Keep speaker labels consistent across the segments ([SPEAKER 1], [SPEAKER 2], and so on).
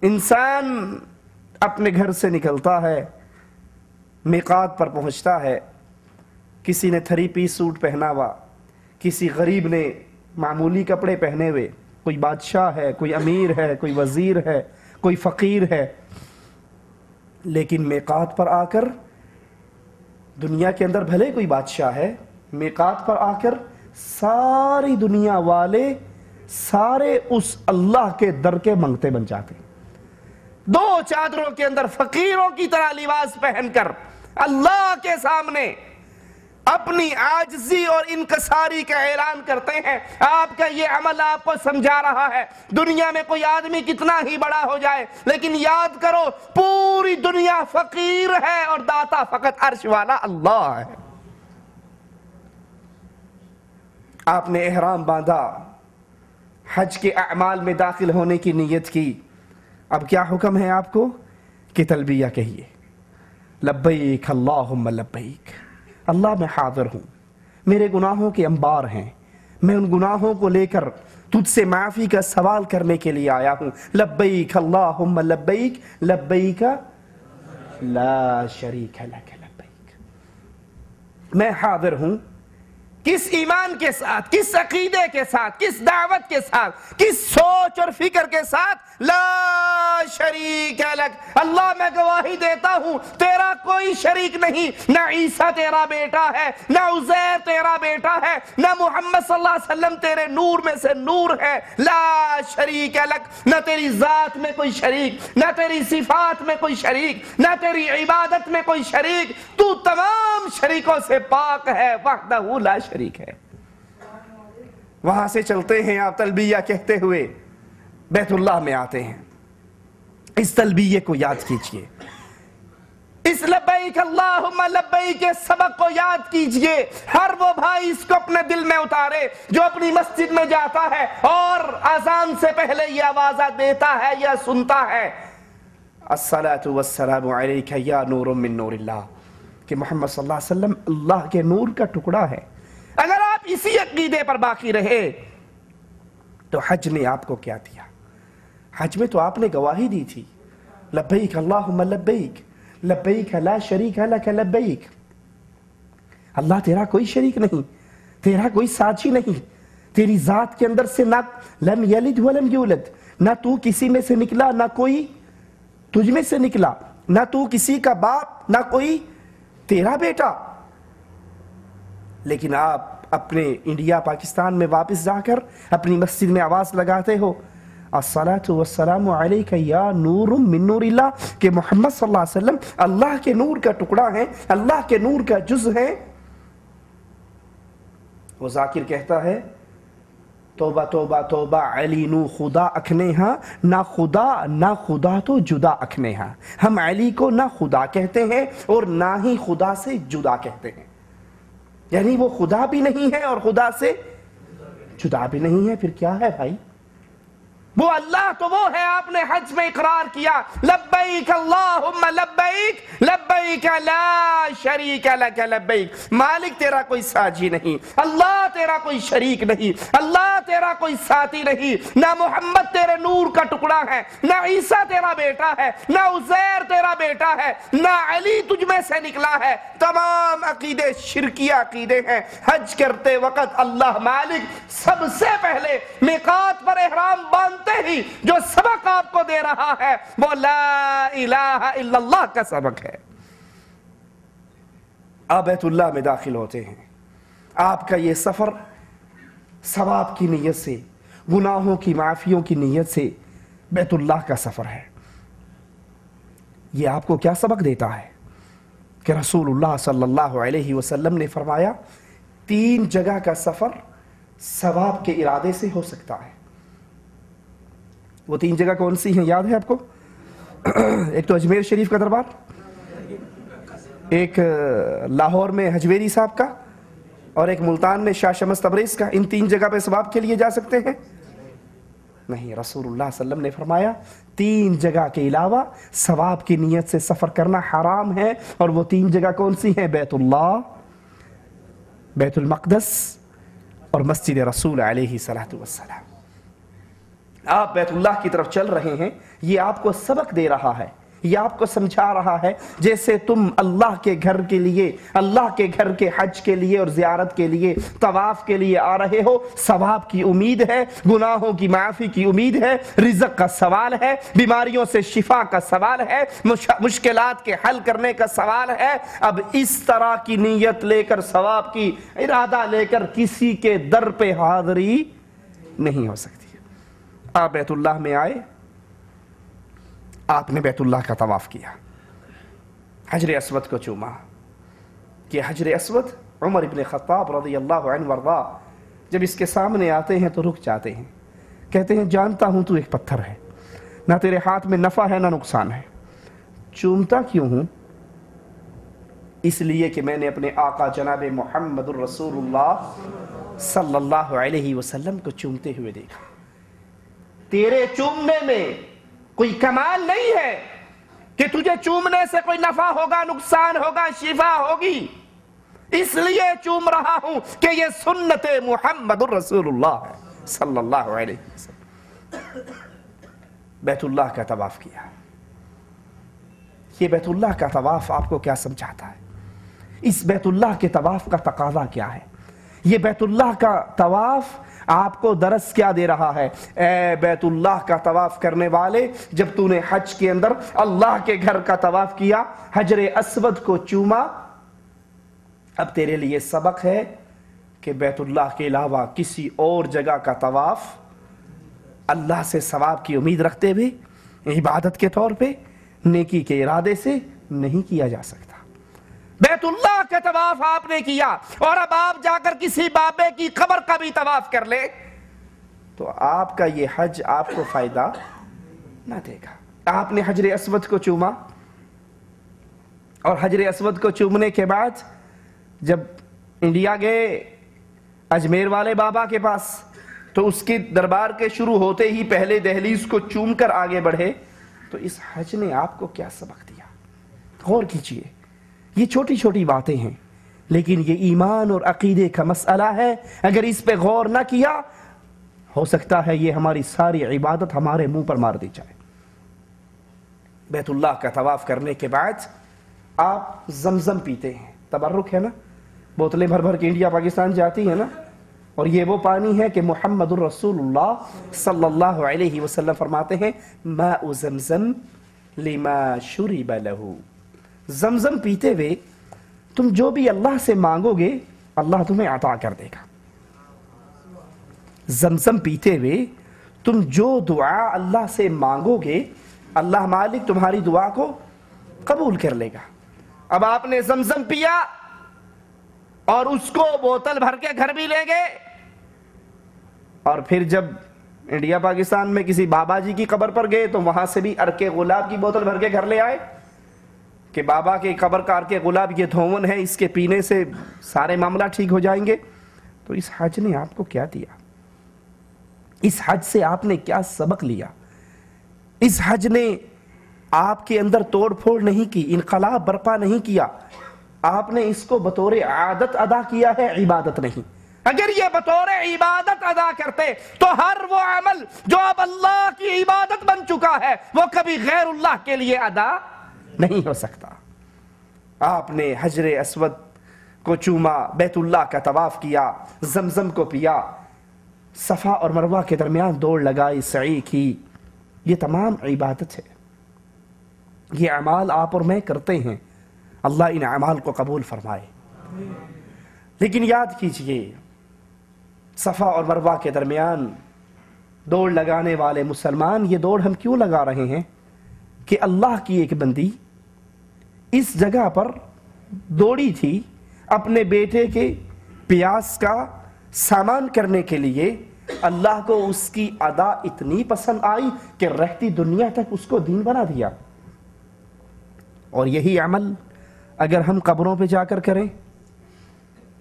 [SPEAKER 1] انسان اپنے گھر سے نکلتا ہے، میقات پر پہنچتا ہے، کسی نے 3 پیس سوٹ پہنا ہوا، کسی غریب نے معمولی کپڑے پہنے ہوئے، کوئی بادشاہ ہے، کوئی امیر ہے، کوئی وزیر ہے، کوئی فقیر ہے، لیکن میقات پر آ کر دنیا کے اندر بھلے کوئی بادشاہ ہے، میقات پر آ کر ساری دنیا والے سارے اس اللہ کے در کے منگتے بن جاتے ہیں۔ 2 چادروں کے اندر فقیروں کی طرح لباس پہن کر اللہ کے سامنے اپنی عاجزی اور انکساری کا اعلان کرتے ہیں۔ آپ کا یہ عمل آپ کو سمجھا رہا ہے دنیا میں کوئی آدمی کتنا ہی بڑا ہو جائے، لیکن یاد کرو پوری دنیا فقیر ہے اور داتا فقط عرش والا اللہ ہے۔ آپ نے احرام باندھا، حج کے اعمال میں داخل ہونے کی نیت کی، اب کیا حکم ہے آپ کو کہ تلبیہ کہیے، لبیک اللہم لبیک، اللہ میں حاضر ہوں، میرے گناہوں کے انبار ہیں، میں ان گناہوں کو لے کر تجھ سے معافی کا سوال کرنے کے لیے آیا ہوں، لبیک اللہم لبیک، لبیک لا شریک لک لبیک، میں حاضر ہوں۔ کس ایمان کے ساتھ، کس عقیدے کے ساتھ، کس دعوت کے ساتھ، کس سوچ اور فکر کے ساتھ؟ لا شریک لک، اللہ میں گواہی دیتا ہوں تیرا کوئی شریک نہیں، نہ عیسیٰ تیرا بیٹا ہے، نہ عزیر تیرا بیٹا ہے، نہ محمد صلی اللہ علیہ وسلم تیرے نور میں سے نور ہے، لا شریک لک، نہ تیری ذات میں کوئی شریک، نہ تیری صفات میں کوئی شریک، نہ تیری عبادت میں کوئی شریک، تو تمام شریکوں سے پاک ہے، وحدہ لا شریک ہے۔ وہاں سے چلتے ہیں آپ تلبیہ کہتے ہوئے بیت اللہ میں آتے ہیں، اس تلبیہ کو یاد کیجئے، اس لبیک اللہم لبیک کے سبق کو یاد کیجئے۔ ہر وہ بھائی اس کو اپنے دل میں اتارے جو اپنی مسجد میں جاتا ہے اور اذان سے پہلے یہ آوازہ دیتا ہے یا سنتا ہے، الصلاۃ والسلام علیک یا نور من نور اللہ، کہ محمد صلی اللہ علیہ وسلم اللہ کے نور کا ٹکڑا ہے۔ اگر آپ اسی عقیدے پر باقی رہے تو حج نے آپ کو کیا دیا؟ حج میں تو آپ نے گواہی دی تھی، لبیک اللہم لبیک، لبیک لا شریک لک لبیک، اللہ تیرا کوئی شریک نہیں، تیرا کوئی ساتھی نہیں، تیری ذات کے اندر سے نہ لم یلد ولم یولد، نہ تو کسی میں سے نکلا، نہ کوئی تجھ میں سے نکلا، نہ تو کسی کا باپ، نہ کوئی تیرا بیٹا۔ لیکن آپ اپنے انڈیا پاکستان میں واپس جا کر اپنی مسجد میں آواز لگاتے ہو، الصلاۃ والسلام علیک یا نور من نور اللہ، کہ محمد صلی اللہ علیہ وسلم اللہ کے نور کا ٹکڑا ہے، اللہ کے نور کا جز ہے۔ وہ ذاکر کہتا ہے توبہ توبہ توبہ علی نو خدا اکھنے ہاں، نہ خدا تو جدا اکھنے ہاں، ہم علی کو نہ خدا کہتے ہیں اور نہ ہی خدا سے جدا کہتے ہیں، یعنی وہ خدا بھی نہیں ہے اور خدا سے جدا بھی نہیں ہے، پھر کیا ہے بھائی؟ وہ اللہ تو وہ ہے، آپ نے حج میں اقرار کیا، لبیک اللہم لبیک، لبیک لا شریک لک لبیک، مالک تیرا کوئی ساجی نہیں، اللہ تیرا کوئی شریک نہیں، اللہ تیرا کوئی ساتھی نہیں، نہ محمد تیرے نور کا ٹکڑا ہے، نہ عیسیٰ تیرا بیٹا ہے، نہ عزیر تیرا بیٹا ہے، نہ علی تجھ میں سے نکلا ہے، تمام عقیدے شرکیہ عقیدے ہیں۔ حج کرتے وقت اللہ مالک سب سے پہلے میقات پر احرام باندھتے ہی جو سبق آپ کو دے رہا ہے وہ لا الہ الا اللہ کا سبق ہے۔ آپ بیت اللہ میں داخل ہوتے ہیں، آپ کا یہ سفر ثواب کی نیت سے، گناہوں کی معافیوں کی نیت سے بیت اللہ کا سفر ہے۔ یہ آپ کو کیا سبق دیتا ہے کہ رسول اللہ صلی اللہ علیہ وسلم نے فرمایا 3 جگہ کا سفر ثواب کے ارادے سے ہو سکتا ہے۔ وہ 3 جگہ کون سی ہیں یاد ہے آپ کو؟ ایک تو اجمیر شریف کا دربار، ایک لاہور میں حجویری صاحب کا، اور ایک ملتان میں شاہ شمس تبریز کا۔ ان 3 جگہ پہ ثواب کے لیے جا سکتے ہیں؟ نہیں، رسول اللہ صلی اللہ علیہ وسلم نے فرمایا 3 جگہ کے علاوہ ثواب کی نیت سے سفر کرنا حرام ہے، اور وہ 3 جگہ کون سی ہیں؟ بیت اللہ، بیت المقدس اور مسجد رسول علیہ الصلوۃ والسلام۔ آپ بیت اللہ کی طرف چل رہے ہیں، یہ آپ کو سبق دے رہا ہے، یہ آپ کو سمجھا رہا ہے جیسے تم اللہ کے گھر کے لیے، اللہ کے گھر کے حج کے لیے اور زیارت کے لیے، طواف کے لیے آ رہے ہو، ثواب کی امید ہے، گناہوں کی معافی کی امید ہے، رزق کا سوال ہے، بیماریوں سے شفا کا سوال ہے، مشکلات کے حل کرنے کا سوال ہے۔ اب اس طرح کی نیت لے کر، ثواب کی ارادہ لے کر کسی کے در پہ حاضری نہیں ہو سکتی۔ آپ بیت اللہ میں آئے، آپ نے بیت اللہ کا طواف کیا، حجر اسود کو چوما۔ کہ حجر اسود عمر ابن خطاب رضی اللہ عنہ وارضا جب اس کے سامنے آتے ہیں تو رک جاتے ہیں، کہتے ہیں جانتا ہوں تو ایک پتھر ہے، نہ تیرے ہاتھ میں نفع ہے نہ نقصان ہے، چومتا کیوں ہوں؟ اس لیے کہ میں نے اپنے آقا جناب محمد الرسول اللہ صلی اللہ علیہ وسلم کو چومتے ہوئے دیکھا۔ تیرے چومنے میں کوئی کمال نہیں ہے کہ تجھے چومنے سے کوئی نفع ہوگا، نقصان ہوگا، شفا ہوگی، اس لیے چوم رہا ہوں کہ یہ سنت محمد الرسول اللہ ہے صلی اللہ علیہ وسلم۔ بیت اللہ کا طواف کیا۔ یہ بیت اللہ کا طواف آپ کو کیا سمجھاتا ہے؟ اس بیت اللہ کے طواف کا تقاضا کیا ہے؟ یہ بیت اللہ کا طواف آپ کو درس کیا دے رہا ہے؟ اے بیت اللہ کا طواف کرنے والے، جب تو نے حج کے اندر اللہ کے گھر کا طواف کیا، حجر اسود کو چوما، اب تیرے لیے سبق ہے کہ بیت اللہ کے علاوہ کسی اور جگہ کا طواف اللہ سے ثواب کی امید رکھتے ہوئے، عبادت کے طور پہ، نیکی کے ارادے سے نہیں کیا جا سکتا۔ بیت اللہ کا طواف آپ نے کیا، اور اب آپ جا کر کسی بابے کی قبر کا بھی طواف کر لے تو آپ کا یہ حج آپ کو فائدہ نہ دے گا۔ آپ نے حجر اسود کو چوما، اور حجر اسود کو چومنے کے بعد جب انڈیا گئے اجمیر والے بابا کے پاس، تو اس کے دربار کے شروع ہوتے ہی پہلے دہلیز کو چوم کر آگے بڑھے، تو اس حج نے آپ کو کیا سبق دیا؟ غور کیجئے، یہ چھوٹی چھوٹی باتیں ہیں، لیکن یہ ایمان اور عقیدے کا مسئلہ ہے۔ اگر اس پہ غور نہ کیا، ہو سکتا ہے یہ ہماری ساری عبادت ہمارے منہ پر مار دی جائے۔ بیت اللہ کا طواف کرنے کے بعد آپ زمزم پیتے ہیں، تبرک ہے نا، بوتلیں بھر بھر کے انڈیا پاکستان جاتی ہیں نا، اور یہ وہ پانی ہے کہ محمد الرسول اللہ صلی اللہ علیہ وسلم فرماتے ہیں ماء زمزم لما شرب لہ۔ زمزم پیتے ہوئے تم جو بھی اللہ سے مانگو گے اللہ تمہیں عطا کر دے گا۔ زمزم پیتے ہوئے تم جو دعا اللہ سے مانگو گے اللہ مالک تمہاری دعا کو قبول کر لے گا۔ اب آپ نے زمزم پیا اور اس کو بوتل بھر کے گھر بھی لے گئے، اور پھر جب انڈیا پاکستان میں کسی بابا جی کی قبر پر گئے تو وہاں سے بھی عرق گلاب کی بوتل بھر کے گھر لے آئے کہ بابا کی قبر کا عرق گلاب یہ دھون ہے، اس کے پینے سے سارے معاملہ ٹھیک ہو جائیں گے۔ تو اس حج نے آپ کو کیا دیا؟ اس حج سے آپ نے کیا سبق لیا؟ اس حج نے آپ کے اندر توڑ پھوڑ نہیں کی، انقلاب برپا نہیں کیا، آپ نے اس کو بطور عادت ادا کیا ہے، عبادت نہیں۔ اگر یہ بطور عبادت ادا کرتے تو ہر وہ عمل جو اب اللہ کی عبادت بن چکا ہے وہ کبھی غیر اللہ کے لیے ادا نہیں ہو سکتا۔ آپ نے حجر اسود کو چوما، بیت اللہ کا طواف کیا، زمزم کو پیا، صفا اور مروہ کے درمیان دوڑ لگائی، سعی کی، یہ تمام عبادت ہے۔ یہ اعمال آپ اور میں کرتے ہیں، اللہ ان اعمال کو قبول فرمائے۔ لیکن یاد کیجئے، صفا اور مروہ کے درمیان دوڑ لگانے والے مسلمان یہ دوڑ ہم کیوں لگا رہے ہیں؟ کہ اللہ کی ایک بندی اس جگہ پر دوڑی تھی اپنے بیٹے کے پیاس کا سامان کرنے کے لیے، اللہ کو اس کی ادا اتنی پسند آئی کہ رہتی دنیا تک اس کو دین بنا دیا۔ اور یہی عمل اگر ہم قبروں پہ جا کر کریں،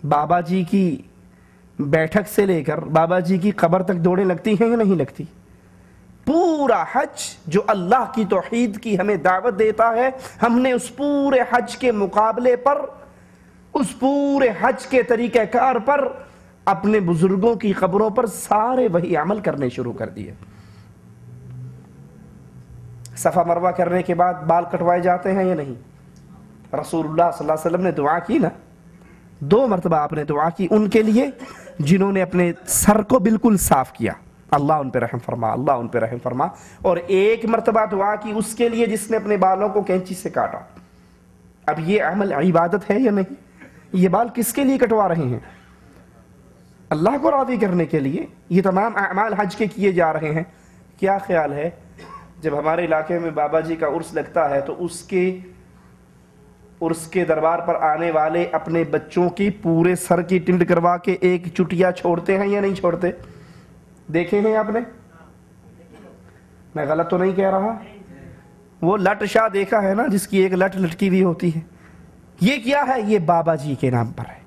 [SPEAKER 1] بابا جی کی بیٹھک سے لے کر بابا جی کی قبر تک دوڑیں لگتی ہیں یا نہیں لگتی؟ پورا حج جو اللہ کی توحید کی ہمیں دعوت دیتا ہے، ہم نے اس پورے حج کے مقابلے پر، اس پورے حج کے طریقہ کار پر اپنے بزرگوں کی قبروں پر سارے وہی عمل کرنے شروع کر دیے۔ صفا مروہ کرنے کے بعد بال کٹوائے جاتے ہیں یا نہیں؟ رسول اللہ صلی اللہ علیہ وسلم نے دعا کی نا، 2 مرتبہ آپ نے دعا کی ان کے لیے جنہوں نے اپنے سر کو بالکل صاف کیا، اللہ ان پہ رحم فرما، اللہ ان پہ رحم فرما، اور 1 مرتبہ دعا کی اس کے لیے جس نے اپنے بالوں کو کینچی سے کاٹا۔ اب یہ عمل عبادت ہے یا نہیں؟ یہ بال کس کے لیے کٹوا رہے ہیں؟ اللہ کو راضی کرنے کے لیے۔ یہ تمام اعمال حج کے کیے جا رہے ہیں۔ کیا خیال ہے جب ہمارے علاقے میں بابا جی کا عرس لگتا ہے تو اس کے دربار پر آنے والے اپنے بچوں کی پورے سر کی ٹنڈ کروا کے ایک چٹیا چھوڑتے ہیں یا نہیں چھوڑتے؟ دیکھے ہیں آپ نے؟ میں غلط تو نہیں کہہ رہا؟ وہ لٹ شاہ دیکھا ہے نا، جس کی ایک لٹ لٹکی ہوئی ہوتی ہے؟ یہ کیا ہے؟ یہ بابا جی کے نام پر ہے۔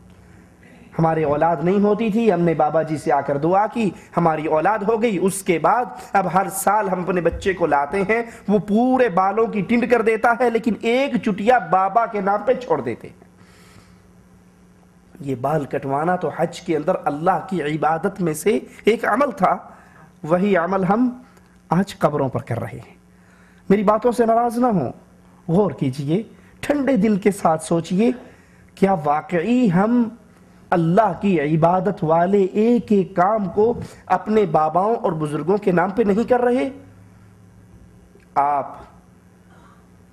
[SPEAKER 1] ہماری اولاد نہیں ہوتی تھی، ہم نے بابا جی سے آ کر دعا کی، ہماری اولاد ہو گئی۔ اس کے بعد اب ہر سال ہم اپنے بچے کو لاتے ہیں، وہ پورے بالوں کی ٹنڈ کر دیتا ہے لیکن ایک چٹیا بابا کے نام پہ چھوڑ دیتے ہیں۔ یہ بال کٹوانا تو حج کے اندر اللہ کی عبادت میں سے ایک عمل تھا، وہی عمل ہم آج قبروں پر کر رہے ہیں۔ میری باتوں سے ناراض نہ ہوں، غور کیجئے، ٹھنڈے دل کے ساتھ سوچئے، کیا واقعی ہم اللہ کی عبادت والے ایک ایک کام کو اپنے باباؤں اور بزرگوں کے نام پہ نہیں کر رہے؟ آپ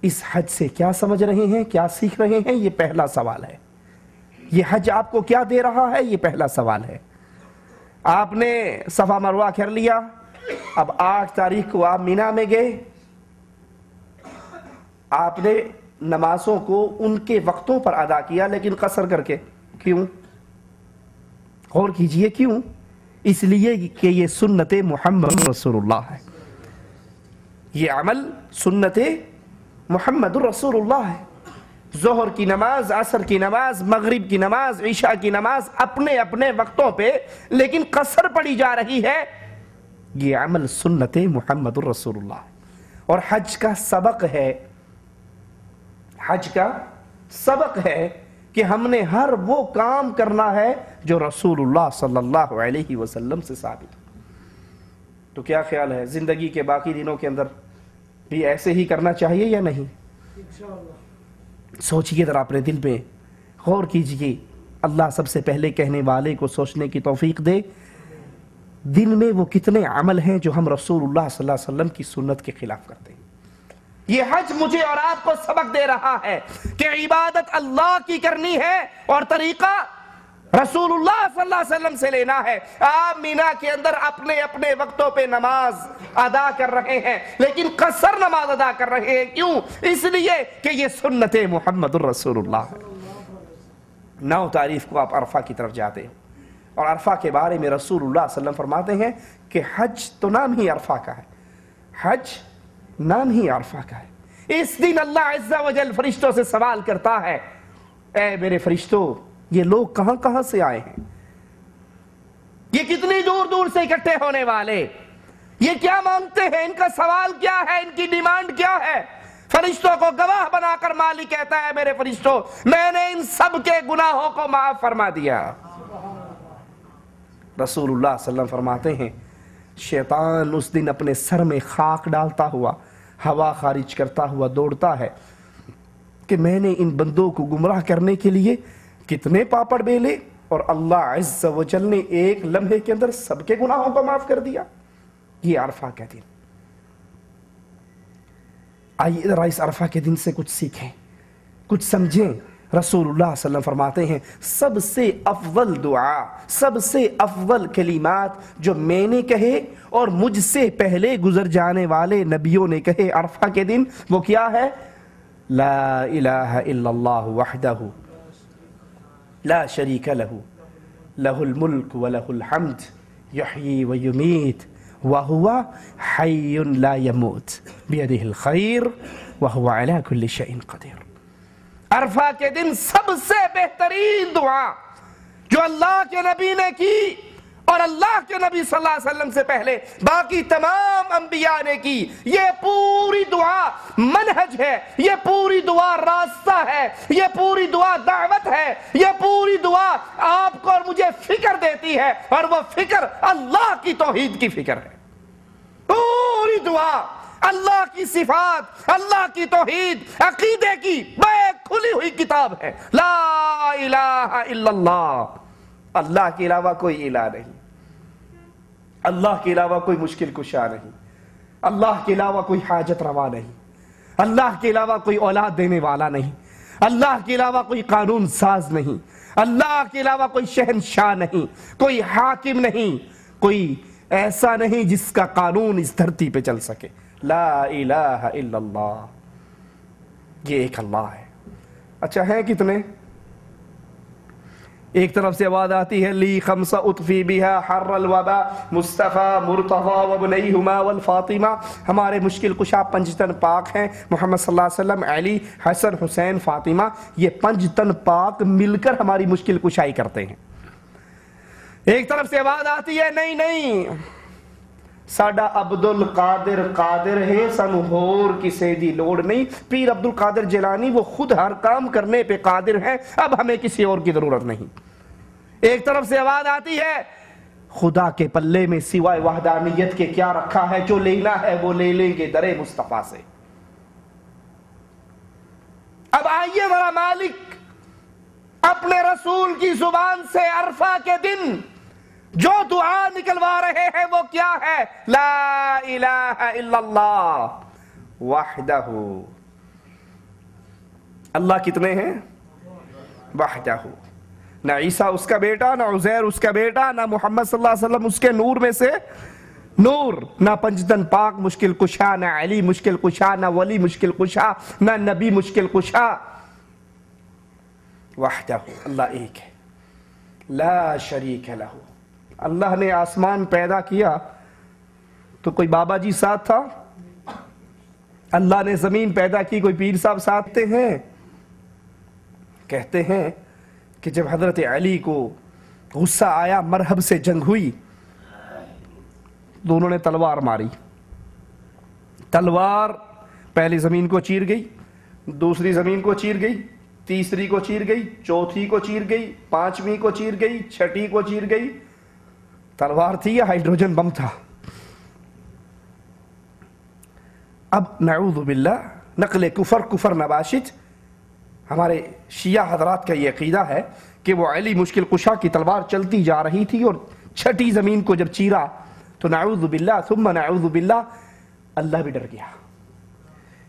[SPEAKER 1] اس حج سے کیا سمجھ رہے ہیں، کیا سیکھ رہے ہیں؟ یہ پہلا سوال ہے۔ یہ حج آپ کو کیا دے رہا ہے؟ یہ پہلا سوال ہے۔ آپ نے صفا مروہ کر لیا، اب 8 تاریخ کو آپ مینا میں گئے، آپ نے نمازوں کو ان کے وقتوں پر ادا کیا لیکن قصر کر کے۔ کیوں؟ غور کیجئے کیوں؟ اس لیے کہ یہ سنت محمد رسول اللہ ہے، یہ عمل سنت محمد رسول اللہ ہے۔ ظہر کی نماز، عصر کی نماز، مغرب کی نماز، عشاء کی نماز اپنے اپنے وقتوں پہ لیکن قصر پڑی جا رہی ہے، یہ عمل سنت محمد رسول اللہ ہے۔ اور حج کا سبق ہے، حج کا سبق ہے کہ ہم نے ہر وہ کام کرنا ہے جو رسول اللہ صلی اللہ علیہ وسلم سے ثابت ہو۔ تو کیا خیال ہے زندگی کے باقی دنوں کے اندر بھی ایسے ہی کرنا چاہیے یا نہیں؟ سوچئے ذرا اپنے دل میں، غور کیجئے۔ اللہ سب سے پہلے کہنے والے کو سوچنے کی توفیق دے، دن میں وہ کتنے عمل ہیں جو ہم رسول اللہ صلی اللہ علیہ وسلم کی سنت کے خلاف کرتے ہیں۔ یہ حج مجھے اور آپ کو سبق دے رہا ہے کہ عبادت اللہ کی کرنی ہے اور طریقہ رسول اللہ صلی اللہ علیہ وسلم سے لینا ہے۔ آپ مینا کے اندر اپنے اپنے وقتوں پہ نماز ادا کر رہے ہیں لیکن قصر نماز ادا کر رہے ہیں۔ کیوں؟ اس لیے کہ یہ سنت محمد الرسول اللہ ہے۔ 9 تاریخ کو آپ عرفہ کی طرف جاتے ہیں اور عرفہ کے بارے میں رسول اللہ صلی اللہ علیہ وسلم فرماتے ہیں کہ حج تو نام ہی عرفہ کا ہے، حج نام ہی عرفہ کا ہے۔ اس دن اللہ عز و جل فرشتوں سے سوال کرتا ہے، اے میرے فرشتوں، یہ لوگ کہاں کہاں سے آئے ہیں؟ یہ کتنی دور دور سے اکٹھے ہونے والے، یہ کیا مانگتے ہیں؟ ان کا سوال کیا ہے؟ ان کی ڈیمانڈ کیا ہے؟ فرشتوں کو گواہ بنا کر مالک کہتا ہے، میرے فرشتوں، میں نے ان سب کے گناہوں کو معاف فرما دیا۔ رسول اللہ صلی اللہ علیہ وسلم فرماتے ہیں، شیطان اس دن اپنے سر میں خاک ڈالتا ہوا، ہوا خارج کرتا ہوا دوڑتا ہے کہ میں نے ان بندوں کو گمراہ کرنے کے لیے کتنے پاپڑ بیلے اور اللہ عز و جل نے ایک لمحے کے اندر سب کے گناہوں کو معاف کر دیا۔ یہ عرفہ کا دن، آئیے ذرا اس عرفہ کے دن سے کچھ سیکھیں، کچھ سمجھیں۔ رسول اللہ صلی اللہ علیہ وسلم فرماتے ہیں، سب سے افضل دعا، سب سے افضل کلمات جو میں نے کہے اور مجھ سے پہلے گزر جانے والے نبیوں نے کہے عرفہ کے دن، وہ کیا ہے؟ لا الہ الا اللہ وحدہ لا شریک لہ، لہ الملک ولہ الحمد، یحیی ویمیت وہو حی لا یموت، بیدہ الخیر وہو علی کل شیء قدیر۔ عرفہ کے دن سب سے بہترین دعا جو اللہ کے نبی نے کی اور اللہ کے نبی صلی اللہ علیہ وسلم سے پہلے باقی تمام انبیاء نے کی، یہ پوری دعا منہج ہے، یہ پوری دعا راستہ ہے، یہ پوری دعا دعوت ہے، یہ پوری دعا آپ کو اور مجھے فکر دیتی ہے، اور وہ فکر اللہ کی توحید کی فکر ہے۔ پوری دعا اللہ کی صفات، اللہ کی توحید، عقیدے کی ایک کھلی ہوئی کتاب ہے، لا الہ الا اللہ، اللہ کے علاوہ کوئی الہ نہیں، اللہ کے علاوہ کوئی مشکل کشا نہیں، اللہ کے علاوہ کوئی حاجت روا نہیں، اللہ کے علاوہ کوئی اولاد دینے والا نہیں، اللہ کے علاوہ کوئی قانون ساز نہیں، اللہ کے علاوہ کوئی شہنشاہ نہیں، کوئی حاکم نہیں، کوئی ایسا نہیں جس کا قانون اس دھرتی پہ چل سکے، لا الہ الا اللہ، یہ ایک اللہ ہے۔ اچھا ہیں کتنے؟ ایک طرف سے آواز آتی ہے لی خمسہ اطفی بہا حر الوبا مصطفیٰ مرتضی وابنیہما والفاطمہ، ہمارے مشکل کشا پنج تن پاک ہیں، محمد صلی اللہ علیہ وسلم، علی، حسن، حسین، فاطمہ، یہ پنج تن پاک مل کر ہماری مشکل کشائی کرتے ہیں۔ ایک طرف سے آواز آتی ہے نہیں نہیں، ساڈا عبد القادر قادر ہے، سانو ہور کسے دی لوڑ نہیں، پیر عبد القادر جیلانی وہ خود ہر کام کرنے پہ قادر ہیں، اب ہمیں کسی اور کی ضرورت نہیں۔ ایک طرف سے آواز آتی ہے خدا کے پلے میں سوائے وحدانیت کے کیا رکھا ہے، جو لینا ہے وہ لے لیں گے در مصطفیٰ سے۔ اب آئیے ذرا مالک اپنے رسول کی زبان سے عرفہ کے دن جو دعا نکلوا رہے ہیں وہ کیا ہے؟ لا الہ الا اللہ وحدہ، اللہ کتنے ہیں؟ وحدہ، نہ عیسیٰ اس کا بیٹا، نہ عزیر اس کا بیٹا، نہ محمد صلی اللہ علیہ وسلم اس کے نور میں سے نور، نہ پنجتن پاک مشکل کشا، نہ علی مشکل کشا، نہ ولی مشکل کشا، نہ نبی مشکل کشا، وحدہ، اللہ ایک ہے، لا شریک لہ۔ اللہ نے آسمان پیدا کیا تو کوئی بابا جی ساتھ تھا؟ اللہ نے زمین پیدا کی کوئی پیر صاحب ساتھ ہیں؟ کہتے ہیں کہ جب حضرت علی کو غصہ آیا، مرحب سے جنگ ہوئی، دونوں نے تلوار ماری، تلوار پہلی زمین کو چیر گئی، دوسری زمین کو چیر گئی، تیسری کو چیر گئی، چوتھی کو چیر گئی، پانچویں کو چیر گئی، چھٹی کو چیر گئی۔ تلوار تھی یا ہائیڈروجن بم تھا؟ اب نعوذ باللہ نقل کفر نباشت، ہمارے شیعہ حضرات کا یہ عقیدہ ہے کہ وہ علی مشکل کشا کی تلوار چلتی جا رہی تھی اور چھٹی زمین کو جب چیرا تو نعوذ باللہ ثم نعوذ باللہ اللہ بھی ڈر گیا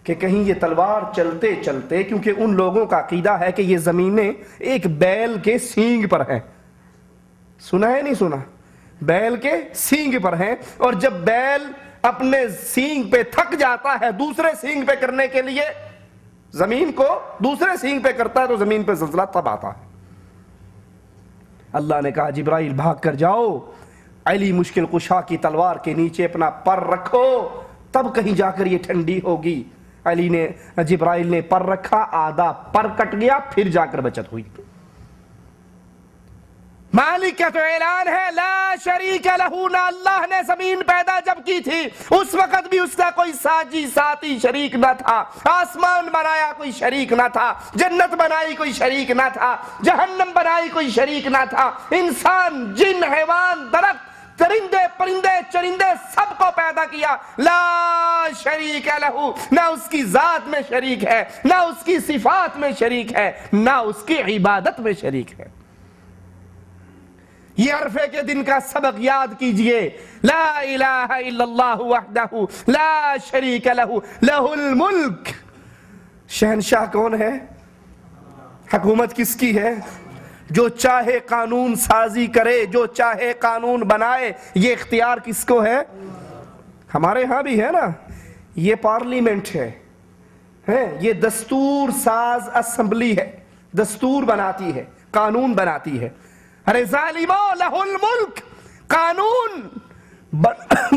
[SPEAKER 1] کہ کہیں یہ تلوار چلتے چلتے، کیونکہ ان لوگوں کا عقیدہ ہے کہ یہ زمینیں ایک بیل کے سینگ پر ہیں، سنا ہے نہیں سنا؟ بیل کے سینگ پر ہیں، اور جب بیل اپنے سینگ پہ تھک جاتا ہے دوسرے سینگ پہ کرنے کے لیے، زمین کو دوسرے سینگ پہ کرتا ہے تو زمین پہ زلزلہ تب آتا ہے۔ اللہ نے کہا جبرائیل بھاگ کر جاؤ، علی مشکل کشا کی تلوار کے نیچے اپنا پر رکھو، تب کہیں جا کر یہ ٹھنڈی ہوگی۔ جبرائیل نے پر رکھا، آدھا پر کٹ گیا، پھر جا کر بچت ہوئی۔ مالک کا تو اعلان ہے لا شریک لہ، نہ اللہ نے زمین پیدا جب کی تھی اس وقت بھی اس کا کوئی ساجی ساتھی شریک نہ تھا، آسمان بنایا کوئی شریک نہ تھا، جنت بنائی کوئی شریک نہ تھا، جہنم بنائی کوئی شریک نہ تھا، انسان، جن، حیوان، درخت، درندے، پرندے، چرندے سب کو پیدا کیا، لا شریک لہ، نہ اس کی ذات میں شریک ہے، نہ اس کی صفات میں شریک ہے، نہ اس کی عبادت میں شریک ہے۔ یہ عرفے کے دن کا سبق یاد کیجئے، لا الہ الا اللہ وحدہ لا شریک لہ، لہ الملک۔ شہنشاہ کون ہے؟ حکومت کس کی ہے؟ جو چاہے قانون سازی کرے، جو چاہے قانون بنائے، یہ اختیار کس کو ہے؟ ہمارے ہاں بھی ہے نا، یہ پارلیمنٹ ہے، یہ دستور ساز اسمبلی ہے، دستور بناتی ہے، قانون بناتی ہے۔ ارے ظالمو، لہ الملک، قانون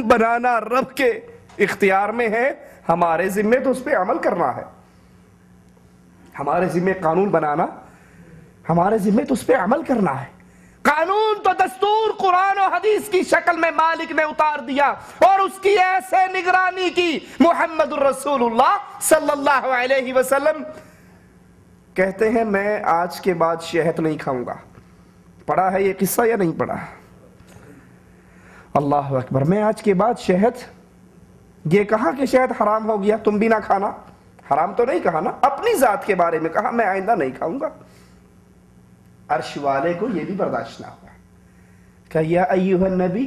[SPEAKER 1] بنانا رب کے اختیار میں ہے، ہمارے ذمہ تو اس پہ عمل کرنا ہے، ہمارے ذمہ قانون بنانا، ہمارے ذمہ تو اس پہ عمل کرنا ہے۔ قانون تو دستور قرآن و حدیث کی شکل میں مالک نے اتار دیا اور اس کی ایسے نگرانی کی، محمد الرسول اللہ صلی اللہ علیہ وسلم کہتے ہیں میں آج کے بعد شہد نہیں کھاؤں گا۔ پڑھا ہے یہ قصہ یا نہیں پڑھا؟ اللہ اکبر، میں آج کے بعد شہد یہ کہا کہ شاید حرام ہو گیا تم بھی نہ کھانا، حرام تو نہیں کہا نا، اپنی ذات کے بارے میں کہا میں آئندہ نہیں کھاؤں گا۔ عرش والے کو یہ بھی برداشت نہ ہوا کہ یا ایھا النبی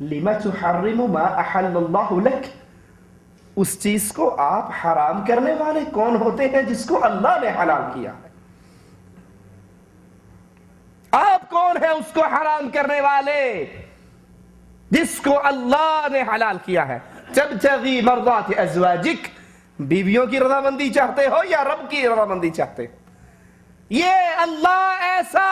[SPEAKER 1] لم تحرم ما احل اللہ لک، اس چیز کو آپ حرام کرنے والے کون ہوتے ہیں جس کو اللہ نے حلال کیا ہے؟ آپ کون ہیں اس کو حرام کرنے والے جس کو اللہ نے حلال کیا ہے؟ تبتغی مرضات ازواجک، بیویوں کی رضامندی چاہتے ہو یا رب کی رضامندی چاہتے ہو؟ یہ اللہ ایسا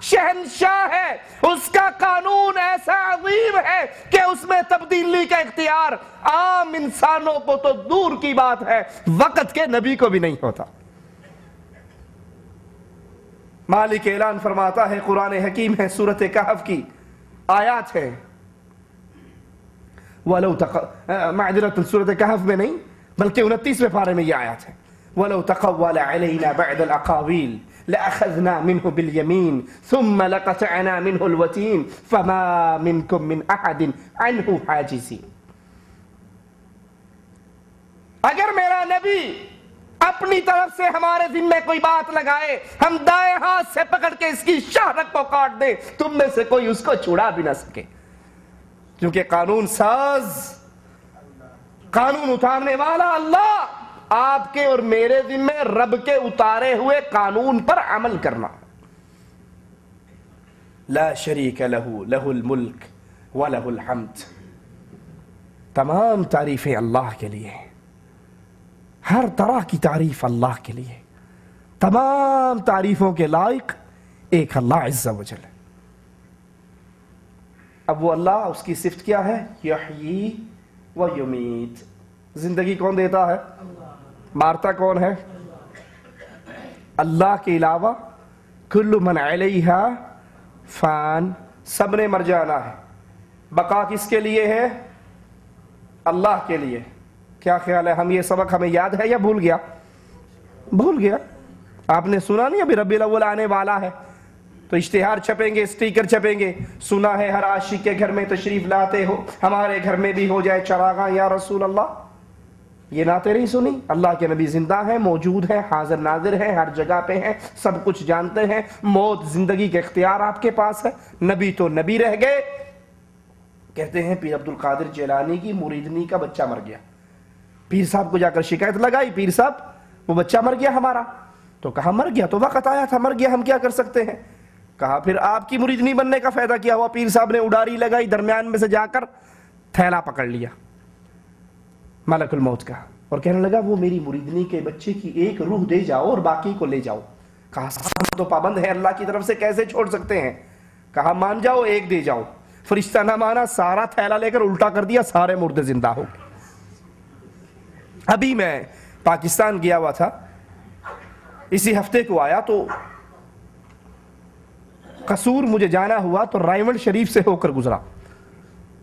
[SPEAKER 1] شہنشاہ ہے، اس کا قانون ایسا عظیم ہے کہ اس میں تبدیلی کا اختیار عام انسانوں کو تو دور کی بات ہے، وقت کے نبی کو بھی نہیں ہوتا۔ مالک اعلان فرماتا ہے، قرآن حکیم ہے، سورۃ کہف کی آیات ہے، معذرت سورۃ کہف میں نہیں بلکہ 29ویں پارے میں یہ آیات ہے، وَلَوْ تَقَوَّلَ عَلَيْنَا بَعْدَ الْأَقَاوِيلِ لَأَخَذْنَا مِنْهُ بِالْيَمِينِ ثُمَّ لَقَطَعْنَا مِنْهُ الْوَتِينَ فَمَا مِنْكُمْ مِنْ أَحَدٍ عَنْهُ حَاجِزِينَ۔ اگر میرا نبی اپنی طرف سے ہمارے ذمے کوئی بات لگائے، ہم دائیں ہاتھ سے پکڑ کے اس کی شہرت کو کاٹ دیں، تم میں سے کوئی اس کو چھڑا بھی نہ سکے، کیونکہ قانون ساز، قانون اتارنے والا اللہ، آپ کے اور میرے ذمے رب کے اتارے ہوئے قانون پر عمل کرنا۔ لا شریک لہ لہ الملک ولہ الحمد، تمام تعریفیں اللہ کے لیے، ہر طرح کی تعریف اللہ کے لیے، تمام تعریفوں کے لائق ایک اللہ عز و جل۔ اب وہ اللہ، اس کی صفت کیا ہے؟ یحیی و یمیت، زندگی کون دیتا ہے؟ مارتا کون ہے؟ اللہ کے علاوہ کل من علیہا فان، سب نے مر جانا ہے، بقا کس کے لیے ہے؟ اللہ کے لیے۔ کیا خیال ہے، ہم یہ سبق ہمیں یاد ہے یا بھول گیا؟ بھول گیا۔ آپ نے سنا نہیں ابھی ربیع الاول آنے والا ہے تو اشتہار چھپیں گے، اسٹیکر چھپیں گے، سنا ہے ہر عاشق کے گھر میں تشریف لاتے ہو، ہمارے گھر میں بھی ہو جائے چراغاں یا رسول اللہ۔ یہ نعتیں نہیں سنی؟ اللہ کے نبی زندہ ہیں، موجود ہیں، حاضر ناظر ہیں، ہر جگہ پہ ہیں، سب کچھ جانتے ہیں، موت زندگی کے اختیار آپ کے پاس ہے۔ نبی تو نبی رہ گئے۔ کہتے ہیں پیر عبد القادر جیلانی کی مریدنی کا بچہ مر گیا، پیر صاحب کو جا کر شکایت لگائی، پیر صاحب وہ بچہ مر گیا ہمارا، تو کہا مر گیا تو وقت آیا تھا، مر گیا ہم کیا کر سکتے ہیں؟ کہا پھر آپ کی مریدنی بننے کا فائدہ کیا ہوا؟ پیر صاحب نے اڈاری لگائی، درمیان میں سے جا کر تھیلا پکڑ لیا ملک الموت کا، اور کہنے لگا وہ میری مریدنی کے بچے کی ایک روح دے جاؤ اور باقی کو لے جاؤ۔ کہا ہم تو پابند ہیں اللہ کی طرف سے، کیسے چھوڑ سکتے ہیں؟ کہا مان جاؤ، ایک دے جاؤ۔ فرشتہ نہ مانا، سارا تھیلا لے کر الٹا کر دیا، سارے مردے زندہ ہو گئے۔ ابھی میں پاکستان گیا ہوا تھا، اسی ہفتے کو آیا تو قصور مجھے جانا ہوا تو رائمنڈ شریف سے ہو کر گزرا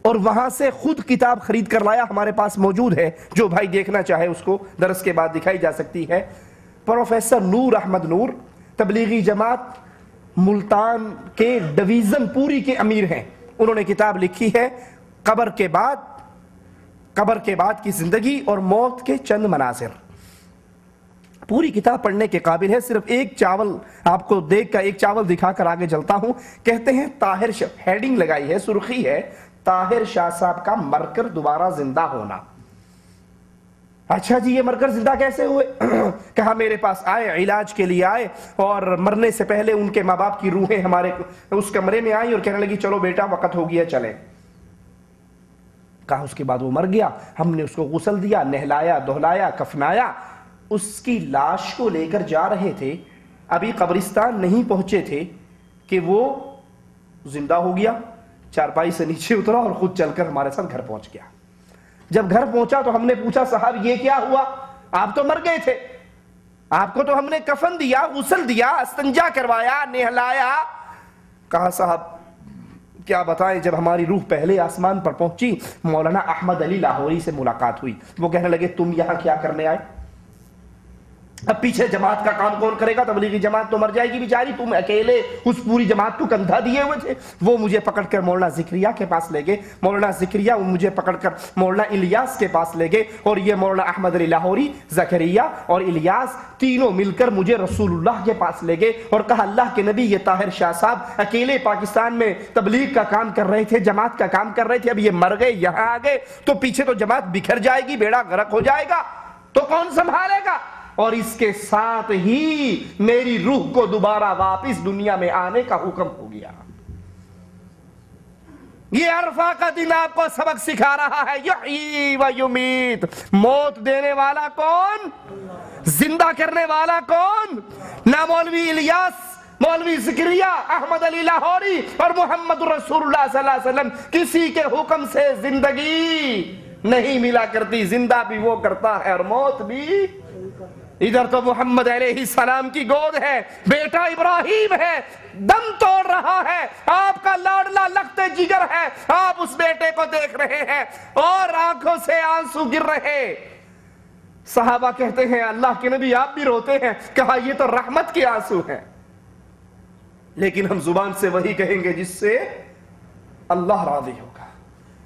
[SPEAKER 1] اور وہاں سے خود کتاب خرید کر لایا، ہمارے پاس موجود ہے، جو بھائی دیکھنا چاہے اس کو درس کے بعد دکھائی جا سکتی ہے۔ پروفیسر نور احمد نور تبلیغی جماعت ملتان کے ڈویژن پوری کے امیر ہیں، انہوں نے کتاب لکھی ہے قبر کے بعد کی زندگی اور موت کے چند مناظر۔ پوری کتاب پڑھنے کے قابل ہے، صرف ایک چاول آپ کو دیکھ کر، ایک چاول دکھا کر آگے چلتا ہوں۔ کہتے ہیں طاہر شاہ، ہیڈنگ لگائی ہے، سرخی ہے، طاہر شاہ صاحب کا مر کر دوبارہ زندہ ہونا۔ اچھا جی، یہ مر کر زندہ کیسے ہوئے؟ کہا میرے پاس آئے، علاج کے لیے آئے، اور مرنے سے پہلے ان کے ماں باپ کی روحیں ہمارے اس کمرے میں آئی اور کہنے لگی چلو بیٹا وقت ہو گیا چلیں۔ کہا اس کے بعد وہ مر گیا، ہم نے اس کو غسل دیا، نہلایا، دہلایا، کفنایا، اس کی لاش کو لے کر جا رہے تھے، ابھی قبرستان نہیں پہنچے تھے کہ وہ زندہ ہو گیا، چارپائی سے نیچے اترا اور خود چل کر ہمارے ساتھ گھر پہنچ گیا۔ جب گھر پہنچا تو ہم نے پوچھا صاحب یہ کیا ہوا؟ آپ تو مر گئے تھے، آپ کو تو ہم نے کفن دیا، غسل دیا، استنجا کروایا، نہلایا۔ کہا صاحب کیا بتائیں، جب ہماری روح پہلے آسمان پر پہنچی، مولانا احمد علی لاہوری سے ملاقات ہوئی، وہ کہنے لگے تم یہاں کیا کرنے آئے؟ اب پیچھے جماعت کا کام کون کرے گا؟ تبلیغی جماعت تو مر جائے گی بیچاری، تم اکیلے اس پوری جماعت کو کندھا دیے ہوئے تھے۔ وہ مجھے پکڑ کر مولانا ذکریہ کے پاس لے گئے، مولانا ذکریہ وہ مجھے پکڑ کر مولانا الیاس کے پاس لے گئے، اور یہ مولانا احمد علی لاہوری، زکریا اور الیاس تینوں مل کر مجھے رسول اللہ کے پاس لے گئے اور کہا اللہ کے نبی یہ طاہر شاہ صاحب اکیلے پاکستان میں تبلیغ کا کام کر رہے تھے، جماعت کا کام کر رہے تھے، اب یہ مر گئے، یہاں آ گئے تو پیچھے تو جماعت بکھر جائے گی، بیڑا غرق ہو جائے گا، تو کون سنبھالے گا؟ اور اس کے ساتھ ہی میری روح کو دوبارہ واپس دنیا میں آنے کا حکم ہو گیا۔ یہ عرفہ کا دن آپ کو سبق سکھا رہا ہے، یحیی و یمیت، موت دینے والا کون؟ زندہ کرنے والا کون؟ نہ مولوی الیاس، مولوی ذکریہ، احمد علی لاہوری اور محمد رسول اللہ صلی اللہ علیہ وسلم کسی کے حکم سے زندگی نہیں ملا کرتی، زندہ بھی وہ کرتا ہے اور موت بھی۔ ادھر تو محمد علیہ السلام کی گود ہے، بیٹا ابراہیم ہے، دم توڑ رہا ہے، آپ کا لاڈلا لگتے جگر ہے، آپ اس بیٹے کو دیکھ رہے ہیں اور آنکھوں سے آنسو گر رہے۔ صحابہ کہتے ہیں اللہ کے نبی آپ بھی روتے ہیں، کہا یہ تو رحمت کے آنسو ہیں، لیکن ہم زبان سے وہی کہیں گے جس سے اللہ راضی ہوگا۔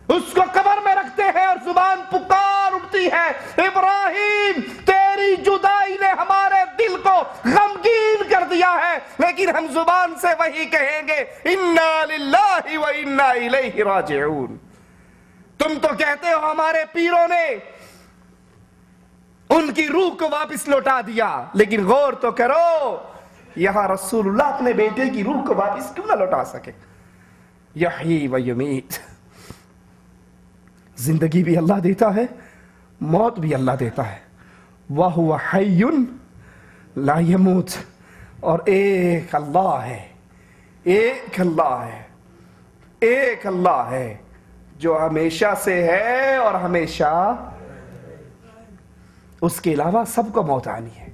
[SPEAKER 1] اس کو قبر میں رکھتے ہیں اور زبان پکار اٹھتی ہے، ابراہیم تیری جدائی نے ہمارے دل کو غمگین کر دیا ہے، لیکن ہم زبان سے وہی کہیں گے انا للہ و انا الیہ راجعون۔ تم تو کہتے ہو ہمارے پیروں نے ان کی روح کو واپس لوٹا دیا، لیکن غور تو کرو یہاں رسول اللہ اپنے بیٹے کی روح کو واپس کیوں نہ لوٹا سکے؟ یحیی و یمیت، زندگی بھی اللہ دیتا ہے، موت بھی اللہ دیتا ہے، وَهُوَ حَيٌّ لَا يَمُوتُ، اور ایک اللہ ہے، ایک اللہ ہے، ایک اللہ ہے جو ہمیشہ سے ہے اور ہمیشہ، اس کے علاوہ سب کو موت آنی ہے۔